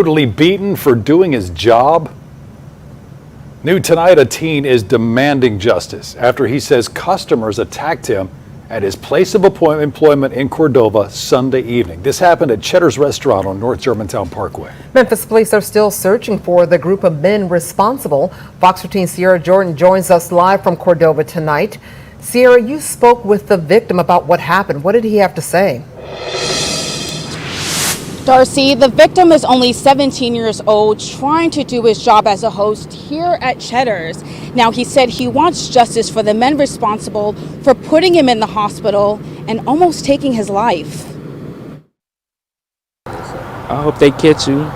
brutally beaten for doing his job? New tonight, a teen is demanding justice after he says customers attacked him at his place of employment in Cordova Sunday evening. This happened at Cheddar's restaurant on North Germantown Parkway. Memphis police are still searching for the group of men responsible. Fox 15 Sierra Jordan joins us live from Cordova tonight. Sierra, you spoke with the victim about what happened. What did he have to say? Darcy, the victim is only 17 years old, trying to do his job as a host here at Cheddar's. Now, he said he wants justice for the men responsible for putting him in the hospital and almost taking his life. I hope they catch you.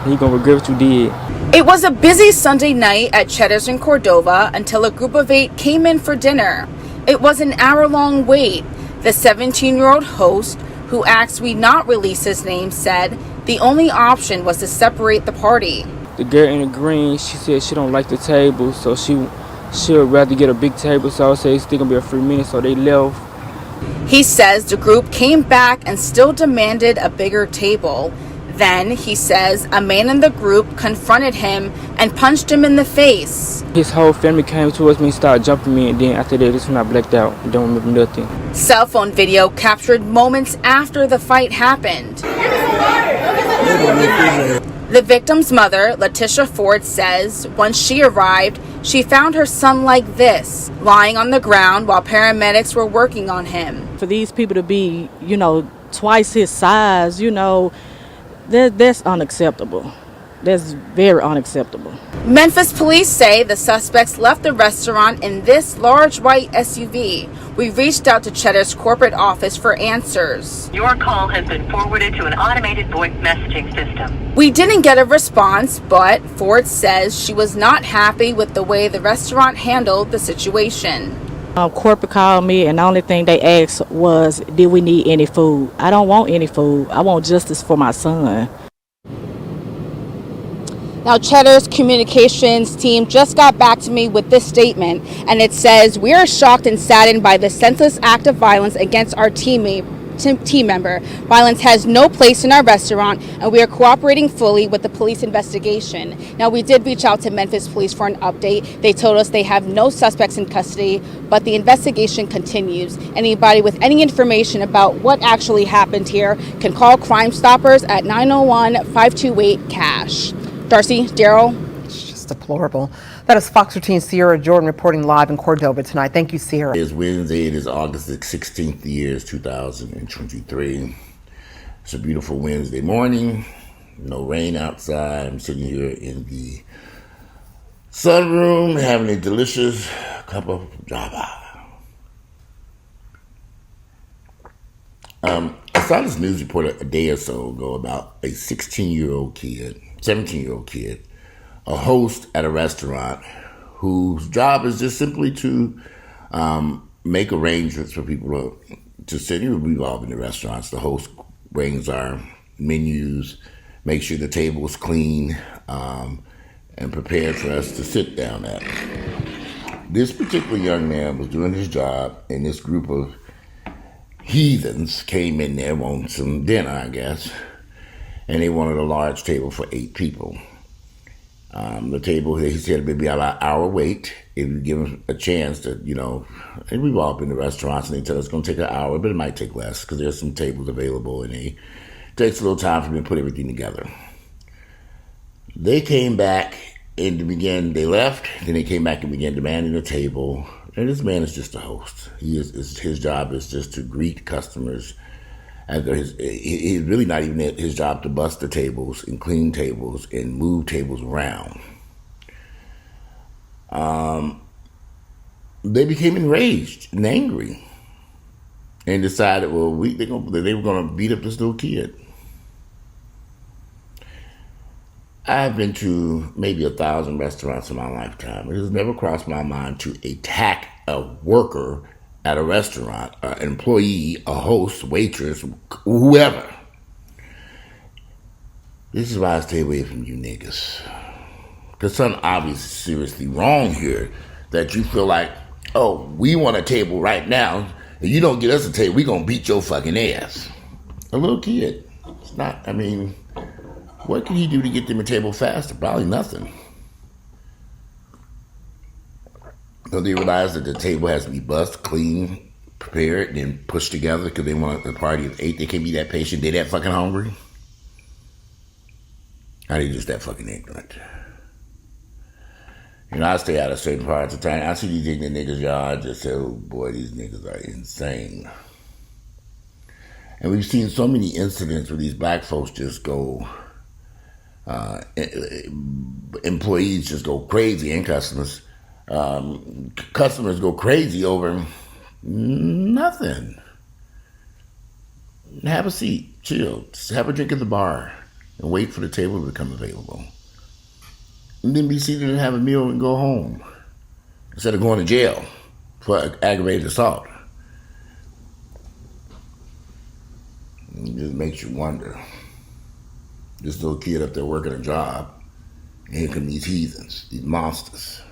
You're gonna regret what you did. It was a busy Sunday night at Cheddar's in Cordova until a group of 8 came in for dinner. It was an hour-long wait. The 17-year-old host, who asked we not release his name, said the only option was to separate the party. The girl in the green, she said she don't like the table, so she'll rather get a big table. So I said it's still gonna be a few minutes, so they left. He says the group came back and still demanded a bigger table. Then, he says, a man in the group confronted him and punched him in the face. His whole family came towards me and started jumping me, and then after that, that's when I blacked out. I don't remember nothing. Cell phone video captured moments after the fight happened. The victim's mother, Letitia Ford, says once she arrived, she found her son like this, lying on the ground while paramedics were working on him. For these people to be, twice his size, that's unacceptable. That's very unacceptable. Memphis police say the suspects left the restaurant in this large white SUV. We reached out to Cheddar's corporate office for answers. Your call has been forwarded to an automated voice messaging system. We didn't get a response, but Ford says she was not happy with the way the restaurant handled the situation. Corporate called me, and the only thing they asked was, did we need any food? I don't want any food. I want justice for my son. Now, Cheddar's communications team just got back to me with this statement, and it says, we are shocked and saddened by the senseless act of violence against our team member. Violence has no place in our restaurant, and we are cooperating fully with the police investigation. Now, we did reach out to Memphis police for an update. They told us they have no suspects in custody, but the investigation continues. Anybody with any information about what actually happened here can call Crime Stoppers at 901-528-CASH. Darcy, Daryl. It's just deplorable. That is Fox 15 Sierra Jordan reporting live in Cordova tonight. Thank you, Sierra. It is Wednesday. It is August the 16th, the year is 2023. It's a beautiful Wednesday morning. No rain outside. I'm sitting here in the sunroom having a delicious cup of Java. I saw this news report a day or so ago about a 17-year-old kid, a host at a restaurant whose job is just simply to make arrangements for people to sit. We've all been to restaurants. The host brings our menus, makes sure the table's clean, and prepared for us to sit down at. This particular young man was doing his job, and this group of heathens came in there wanting some dinner, I guess, and they wanted a large table for 8 people. The table, he said, would be about an hour wait if you give them a chance to, and we've all been to restaurants and they tell us it's going to take an hour, but it might take less because there's some tables available and it takes a little time for me to put everything together. They came back and they left, then they came back and began demanding a table. And this man is just a host. His job is just to greet customers. He's really not even his job to bust the tables and clean tables and move tables around. They became enraged and angry and decided, they were going to beat up this little kid. I've been to maybe 1,000 restaurants in my lifetime. It has never crossed my mind to attack a worker at a restaurant, an employee, a host, waitress, whoever. This is why I stay away from you niggas. Because something obviously seriously wrong here that you feel like, oh, we want a table right now. If you don't get us a table, we going to beat your fucking ass. A little kid. It's not, What can he do to get them a table faster? Probably nothing. So they realize that the table has to be bussed, clean, prepared, and then pushed together because they want the party of 8. They can't be that patient. They that fucking hungry. Are they just that fucking ignorant? You know, I stay out of certain parts of town. I see these ignorant niggas, y'all. I just say, oh boy, these niggas are insane. And we've seen so many incidents where these black folks just go, employees just go crazy, and customers. Customers go crazy over nothing. Have a seat, chill, just have a drink at the bar, and wait for the table to become available. And then be seated and have a meal and go home, instead of going to jail for aggravated assault. It just makes you wonder. This little kid up there working a job, and here come these heathens, these monsters.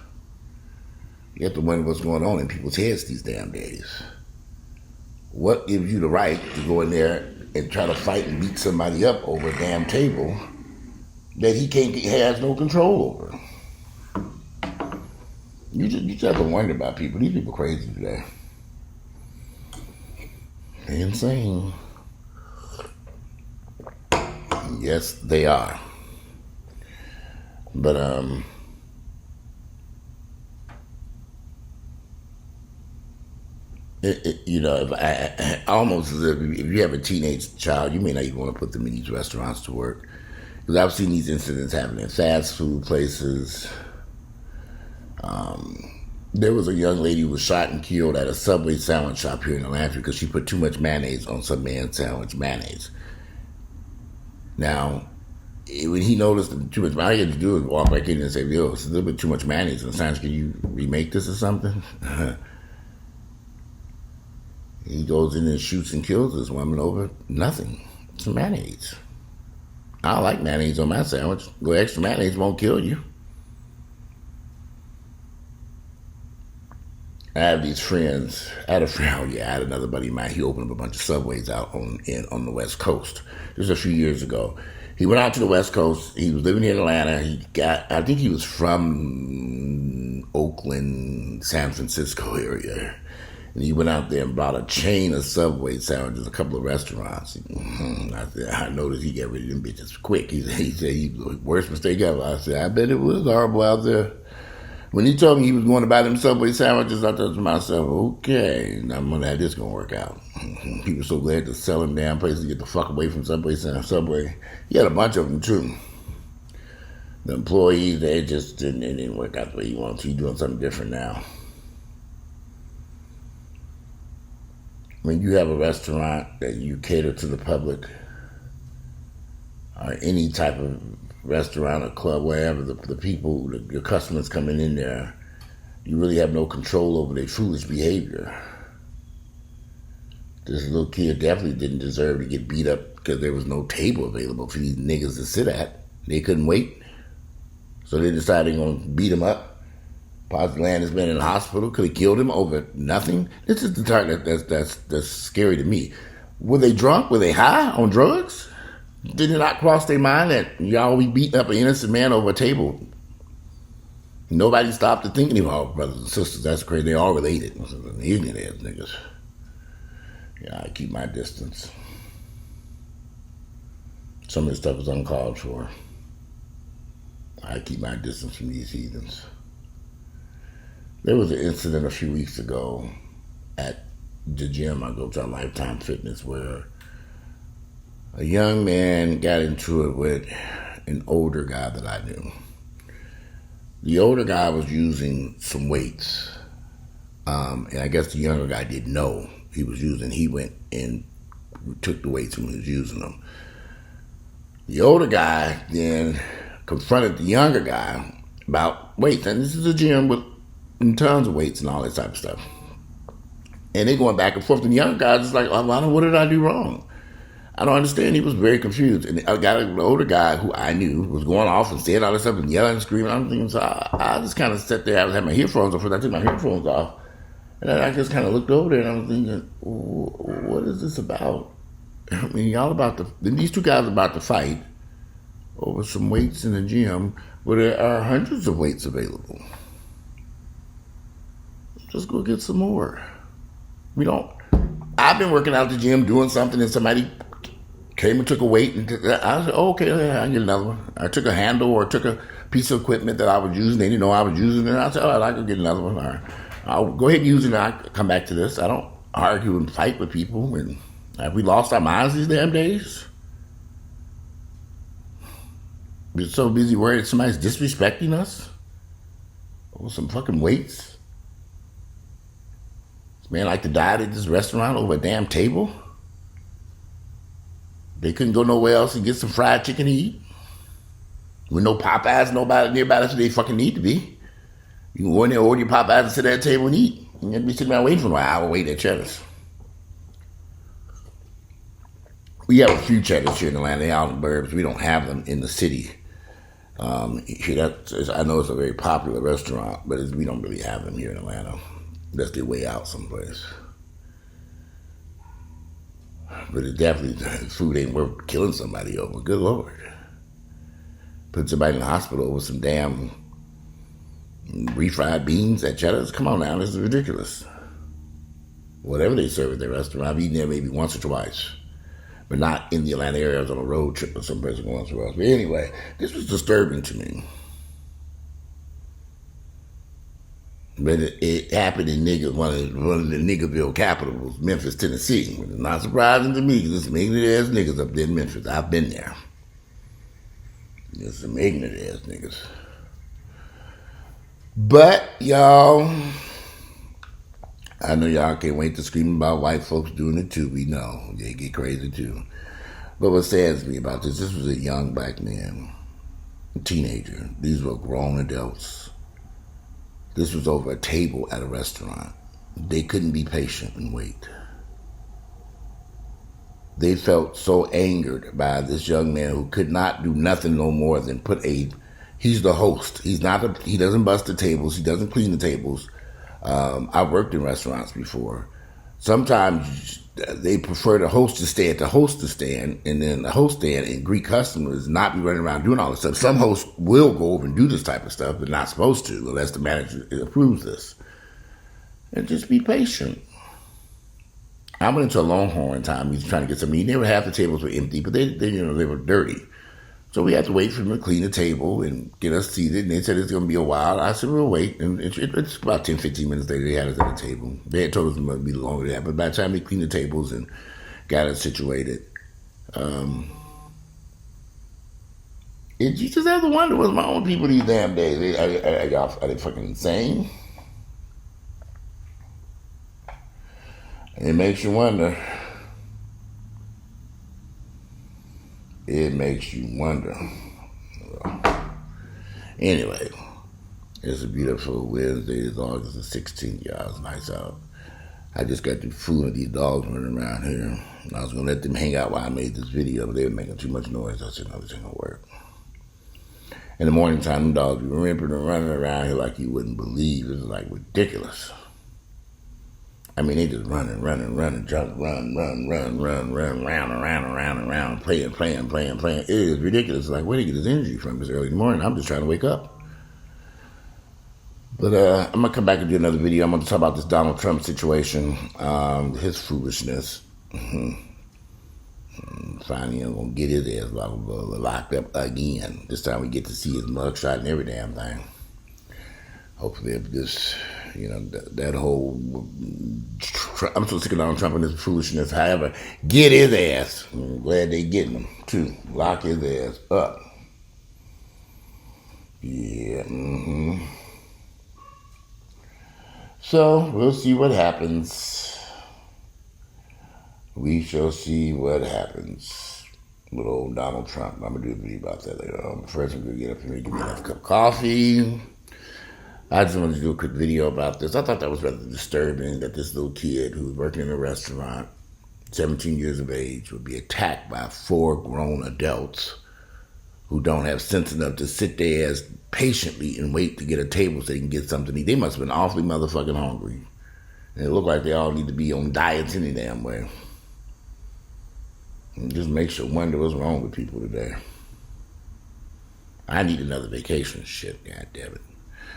You have to wonder what's going on in people's heads these damn days. What gives you the right to go in there and try to fight and beat somebody up over a damn table that he has no control over? You just have to wonder about people. These people crazy today. They're insane. Yes, they are. But you know, if I almost as if you have a teenage child, you may not even want to put them in these restaurants to work. Because I've seen these incidents happen in fast food places. There was a young lady who was shot and killed at a Subway sandwich shop here in Atlanta because she put too much mayonnaise on some man's sandwich, mayonnaise. Now, when he noticed too much, all he had to do was walk back in and say, yo, it's a little bit too much mayonnaise in the sandwich. Can you remake this or something? He goes in and shoots and kills this woman over nothing. Some mayonnaise. I like mayonnaise on my sandwich. Go extra mayonnaise won't kill you. I have these friends. I had another buddy of mine. He opened up a bunch of Subways out on the West Coast. This was a few years ago. He went out to the West Coast. He was living here in Atlanta. I think he was from Oakland, San Francisco area. And he went out there and bought a chain of Subway sandwiches, a couple of restaurants. I noticed he got rid of them bitches quick. He said he was the worst mistake ever. I said, I bet it was horrible out there. When he told me he was going to buy them Subway sandwiches, I thought to myself, okay, I'm gonna have this gonna work out. People so glad to sell them damn places to get the fuck away from Subway. He had a bunch of them too. The employees, they didn't work out the way he wanted to. He's doing something different now. When you have a restaurant that you cater to the public, or any type of restaurant or club, wherever the people, your customers coming in there, you really have no control over their foolish behavior. This little kid definitely didn't deserve to get beat up because there was no table available for these niggas to sit at. They couldn't wait. So they decided they're going to beat him up. Possibly land has been in the hospital. Could have killed him over nothing. This is the part that's scary to me. Were they drunk? Were they high on drugs? Did it not cross their mind that y'all be beating up an innocent man over a table? Nobody stopped to think anymore, brothers and sisters. That's crazy. They all related. Ignorant ass niggas. Yeah, I keep my distance. Some of this stuff is uncalled for. I keep my distance from these heathens. There was an incident a few weeks ago at the gym I go to, Lifetime Fitness, where a young man got into it with an older guy that I knew. The older guy was using some weights, and I guess the younger guy didn't know he was using. He went and took the weights and was using them. The older guy then confronted the younger guy about weights, and this is a gym with tons of weights and all that type of stuff. And they going back and forth, and the younger guy's just like, what did I do wrong? I don't understand. He was very confused. And I got an older guy who I knew was going off and saying all this stuff and yelling and screaming. I'm thinking, so I just kind of sat there. I had my headphones on. First, I took my headphones off. And then I just kind of looked over there and I was thinking, what is this about? I mean, these two guys are about to fight over some weights in the gym where there are hundreds of weights available. Just go get some more. I've been working out at the gym doing something and somebody came and took a weight and I said, okay, I'll get another one. I took a handle or took a piece of equipment that I was using. They didn't know I was using it. I said, all right, I can get another one. All right. I'll go ahead and use it and I'll come back to this. I don't argue and fight with people. And have we lost our minds these damn days? We're so busy worried that somebody's disrespecting us over some fucking weights. This man like to die at this restaurant over a damn table. They couldn't go nowhere else and get some fried chicken to eat. With no Popeyes, nobody nearby, that's what they fucking need to be. You can go in there, order your Popeyes and sit at the table and eat. You have to be sitting around waiting for an hour waiting at Cheddar's. We have a few Cheddars here in Atlanta. They're out in the burbs. We don't have them in the city. I know it's a very popular restaurant, but we don't really have them here in Atlanta. That's their way out someplace. But it definitely, food ain't worth killing somebody over. Good Lord. Put somebody in the hospital over some damn refried beans at Cheddar's? Come on now, this is ridiculous. Whatever they serve at their restaurant, I've eaten there maybe once or twice. But not in the Atlanta area. I was on a road trip or someplace going somewhere else. But anyway, this was disturbing to me. But it happened in one of the niggerville capitals, Memphis, Tennessee. Which is not surprising to me because there's some ignorant ass niggas up there in Memphis. I've been there. There's some ignorant ass niggas. But y'all, I know y'all can't wait to scream about white folks doing it too. We know they get crazy too. But what saddens me about this was a young black man, a teenager. These were grown adults. This was over a table at a restaurant. They couldn't be patient and wait. They felt so angered by this young man who could not do nothing no more than he's the host. He doesn't bust the tables. He doesn't clean the tables. I've worked in restaurants before. Sometimes they prefer the host to stay at the hostess stand and then the host stand and greet customers, not be running around doing all this stuff. Some hosts will go over and do this type of stuff, but not supposed to unless the manager approves this. And just be patient. I went into a Longhorn time. He's trying to get some meat. Never half the tables were empty, but they were dirty. So we had to wait for them to clean the table and get us seated. And they said it's going to be a while. I said, we'll wait. And it's about 10, 15 minutes later, they had us at the table. They had told us it might be longer than that. But by the time they cleaned the tables and got us situated, you just have to wonder, what's my own people these damn days? Are they fucking insane? It makes you wonder. It makes you wonder. Anyway, it's a beautiful Wednesday. It's August the 16th, y'all. It's nice out. I just got the food of these dogs running around here. I was going to let them hang out while I made this video, but they were making too much noise. I said, no, this ain't going to work. In the morning time, the dogs be ripping and running around here like you wouldn't believe. It's like ridiculous. I mean, they just running, jump, run, round, playing. It is ridiculous. Like, where do you get this energy from this early in the morning? I'm just trying to wake up. But I'm going to come back and do another video. I'm going to talk about this Donald Trump situation, his foolishness. Finally, I'm going to get his ass locked up again. This time we get to see his mugshot and every damn thing. Hopefully, if this, that whole, I'm so sick of Donald Trump and his foolishness. However, get his ass. I'm glad they getting him, too. Lock his ass up. Yeah, So, we'll see what happens. We shall see what happens with old Donald Trump. I'm going to do a video about that later on. First, I'm going to get up here and give me another cup of coffee. I just wanted to do a quick video about this. I thought that was rather disturbing that this little kid who was working in a restaurant, 17 years of age, would be attacked by 4 grown adults who don't have sense enough to sit there as patiently and wait to get a table so they can get something to eat. They must have been awfully motherfucking hungry. And it looked like they all need to be on diets any damn way. It just makes you wonder what's wrong with people today. I need another vacation. Shit, god damn it.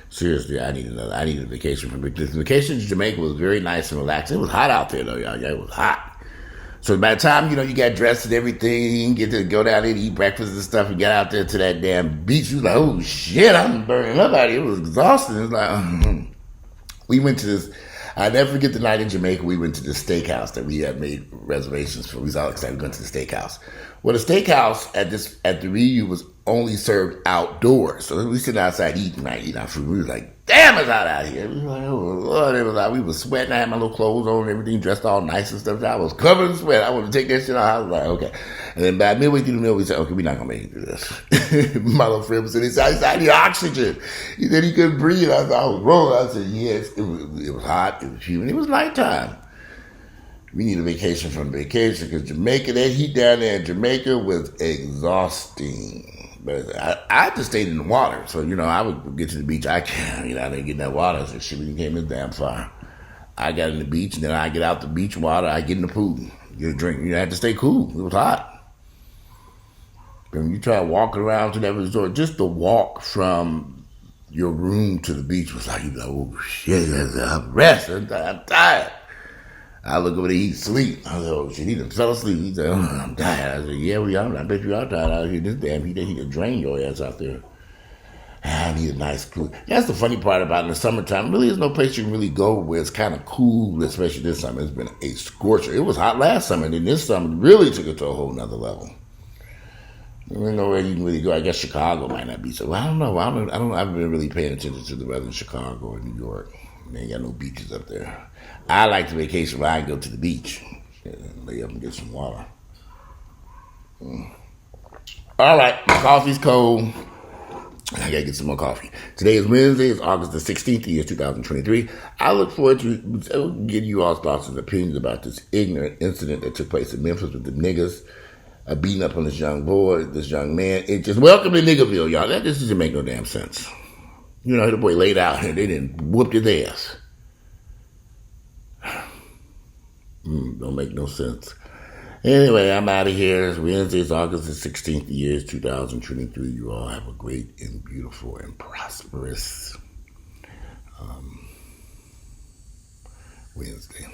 Seriously, I need a vacation from this vacation to Jamaica was very nice and relaxing. It was hot out there though, y'all. Yeah, it was hot. So by the time, you got dressed and everything, you can get to go down there and eat breakfast and stuff and get out there to that damn beach. You was like, oh shit, I'm burning up out here. It was exhausting. It was like, we went to this, I never forget the night in Jamaica, we went to this steakhouse that we had made reservations for. We was all excited going to the steakhouse. Well, the steakhouse at the Ryu was only served outdoors. So we sitting outside eating our food. We was like, damn, it's hot out here. We was like, oh Lord, it was like, we was sweating. I had my little clothes on and everything, dressed all nice and stuff. I was covered in sweat. I wanted to take that shit off. I was like, okay. And then by midway through the meal, we said, okay, we're not going to make it through this. My little friend was sitting inside. He said, I need oxygen. He said he couldn't breathe. I thought I was rolling. I said, yes, it was hot. It was humid. It was nighttime. We need a vacation from vacation because Jamaica, that heat down there in Jamaica was exhausting. But I just stayed in the water. So, I would get to the beach. I didn't get in that water. So shit, we came this damn far. I got in the beach, and then I get out the beach water. I get in the pool, get a drink. You had to stay cool. It was hot. When you try walking around to that resort, just the walk from your room to the beach was like, oh shit, I'm resting. I'm tired. I look over there, he sleep. I was like, oh shit, he done fell asleep. He said, I'm tired. I said, yeah, we are. I bet you are tired out here. This damn heat, he could drain your ass out there. I need a nice cool. That's the funny part about in the summertime. Really, there's no place you can really go where it's kind of cool, especially this summer. It's been a scorcher. It was hot last summer, and then this summer really took it to a whole nother level. I don't know where you can really go. I guess Chicago might not be so. I don't know. I haven't been really paying attention to the weather in Chicago or New York. They ain't got no beaches up there. I like the vacation where I can go to the beach and lay up and get some water. All right, my coffee's cold. I gotta get some more coffee. Today is Wednesday. It's August the 16th, the year 2023. I look forward to getting you all's thoughts and opinions about this ignorant incident that took place in Memphis with the niggas beating up on this young boy, this young man. It just welcome to Niggerville, y'all. That just doesn't make no damn sense. The boy laid out and they didn't whoop his ass. Don't make no sense. Anyway, I'm out of here. It's Wednesday, it's August the 16th, the year is 2023. You all have a great and beautiful and prosperous Wednesday.